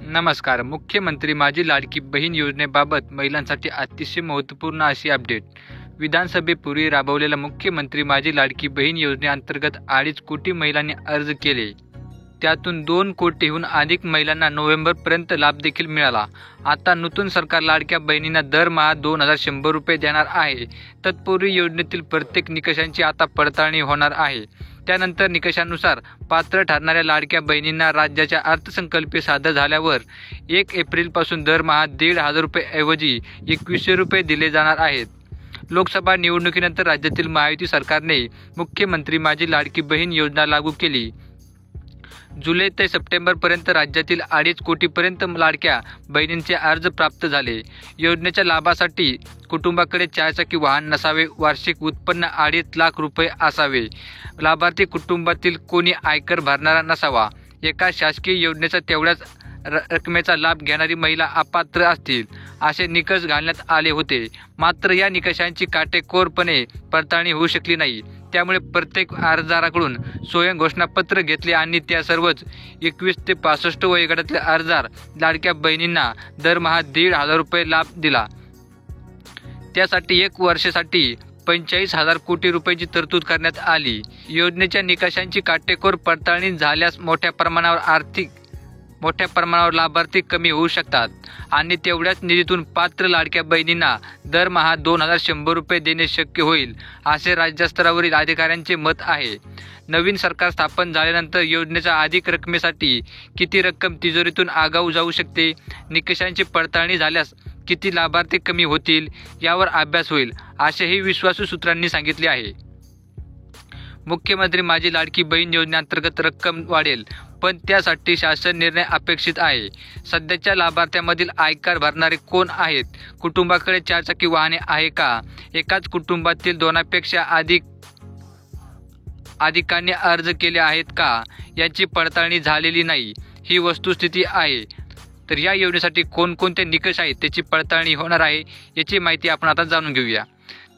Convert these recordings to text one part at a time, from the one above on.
नमस्कार. मुख्यमंत्री माझी लाडकी बहीण योजनेबाबत महिलांसाठी अतिशय महत्त्वपूर्ण अशी अपडेट. विधानसभेपूर्वी राबवलेल्या मुख्यमंत्री माझी लाडकी बहीण योजनेअंतर्गत 2.5 कोटी महिलांनी अर्ज केले. त्यातून 2 कोटीहून अधिक महिलांना नोव्हेंबरपर्यंत लाभ देखील मिळाला. आता नूतन सरकार लाडक्या बहिणींना दरमहा 2,100 रुपये देणार आहे. तत्पूर्वी योजनेतील प्रत्येक निकषांची आता पडताळणी होणार आहे. त्यानंतर निकषानुसार पात्र ठरणाऱ्या लाडक्या बहिणींना राज्याच्या अर्थसंकल्पीय सादर झाल्यावर 1 एप्रिलपासून दरमहा 1,500 रुपये ऐवजी 2,100 रुपये दिले जाणार आहेत. लोकसभा निवडणुकीनंतर राज्यातील महायुती सरकारने मुख्यमंत्री माझी लाडकी बहीण योजना लागू केली. जुलै ते सप्टेंबरपर्यंत राज्यातील 2.5 कोटीपर्यंत लाडक्या बहिणींचे अर्ज प्राप्त झाले. योजनेच्या लाभासाठी कुटुंबाकडे 4चाकी वाहन नसावे. वार्षिक उत्पन्न 2.5 लाख रुपये असावे. लाभार्थी कुटुंबातील कोणी आयकर भरणारा नसावा. एका शासकीय योजनेचा तेवढ्याच रकमेचा लाभ घेणारी महिला अपात्र असतील असे निकष घालण्यात आले होते. मात्र या निकषांची काटेकोरपणे पडताळणी होऊ शकली नाही. त्यामुळे प्रत्येक अर्जदाराकडून स्वयं घोषणापत्र घेतले आणि त्या सर्वच 21 ते 65 वयोगटातील अर्जदार लाडक्या बहिणींना दरमहा 1,500 रुपये लाभ दिला. त्यासाठी 1 वर्षासाठी 45,000 कोटी रुपयांची तरतूद करण्यात आली. योजनेच्या निकषांची काटेकोर पडताळणी झाल्यास मोठ्या प्रमाणावर लाभार्थी कमी होऊ शकतात आणि तेवढ्याच निधीतून पात्र लाडक्या बहिणींना दरमहा 2,100 रुपये देणे शक्य होईल असे राज्यस्तरावरील अधिकाऱ्यांचे मत आहे. नवीन सरकार स्थापन झाल्यानंतर योजनेच्या अधिक रकमेसाठी किती रक्कम तिजोरीतून आगाऊ जाऊ शकते, निकषांची पडताळणी झाल्यास किती लाभार्थी कमी होतील यावर अभ्यास होईल असेही विश्वासू सूत्रांनी सांगितले आहे. मुख्यमंत्री माझी लाडकी बहीण योजनेअंतर्गत रक्कम वाढेल, पण त्यासाठी शासन निर्णय अपेक्षित आहे. सध्याच्या लाभार्थ्यांमधील आयकर भरणारे कोण आहेत? कुटुंबाकडे 4चाकी वाहने आहे का? एकाच कुटुंबातील 2पेक्षा अधिकांनी अर्ज केले आहेत का? याची पडताळणी झालेली नाही. ही वस्तुस्थिती आहे. तर या योजनेसाठी कोणकोणते निकष आहेत त्याची पडताळणी होणार आहे याची माहिती आपण आता जाणून घेऊया.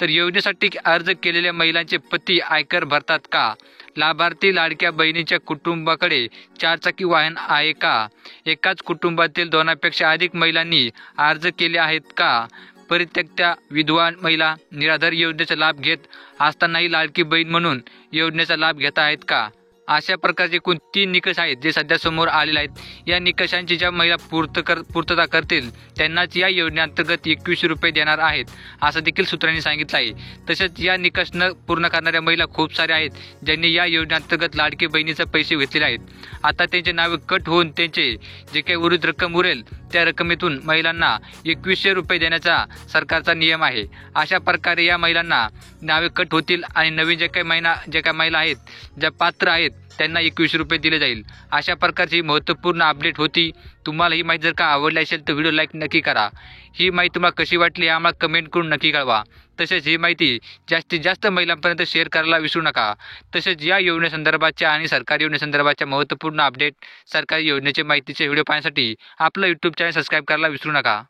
तर योजनेसाठी अर्ज केलेल्या महिलांचे पती आयकर भरतात का? लाभार्थी लाडक्या बहिणीच्या कुटुंबाकडे 4चाकी वाहन आहे का? एकाच कुटुंबातील 2पेक्षा अधिक महिलांनी अर्ज केले आहेत का? परित्यक्त्या विधवा महिला निराधार योजनेचा लाभ घेत असतानाही लाडकी बहीण म्हणून योजनेचा लाभ घेत आहेत का? अशा प्रकारचे एकूण 3 निकष आहेत जे सध्या समोर आलेले आहेत. या निकषांची ज्या महिला पूर्तता करतील त्यांनाच या योजनेअंतर्गत 2,100 रुपये देणार आहेत असं देखील सूत्रांनी सांगितलं आहे. तसेच या निकष न पूर्ण करणाऱ्या महिला खूप साऱ्या आहेत ज्यांनी या योजनेअंतर्गत लाडकी बहिणीचे पैसे घेतलेले आहेत. आता त्यांचे नावे कट होऊन त्यांचे जे काही उर्वरित रक्कम उरेल त्या रकमेतून महिलांना 2,100 रुपये देण्याचा सरकारचा नियम आहे. अशा प्रकारे या महिलांना नावे कट होतील आणि नवीन जे काही महिला आहेत ज्या पात्र आहेत त्यांना 2,100 रुपये दिले जाईल. अशा प्रकारची महत्त्वपूर्ण अपडेट होती. तुम्हाला ही माहिती जर का आवडली असेल तर व्हिडिओ लाईक नक्की करा. ही माहिती तुम्हाला कशी वाटली आम्हाला कमेंट करून नक्की कळवा. तसेच ही माहिती जास्तीत जास्त महिलांपर्यंत शेअर करायला विसरू नका. तसेच या योजनेसंदर्भाच्या आणि सरकारी योजनेसंदर्भाच्या महत्त्वपूर्ण अपडेट सरकारी योजनेच्या माहितीचे व्हिडिओ पाहण्यासाठी आपलं यूट्यूब चॅनल सबस्क्राईब करायला विसरू नका.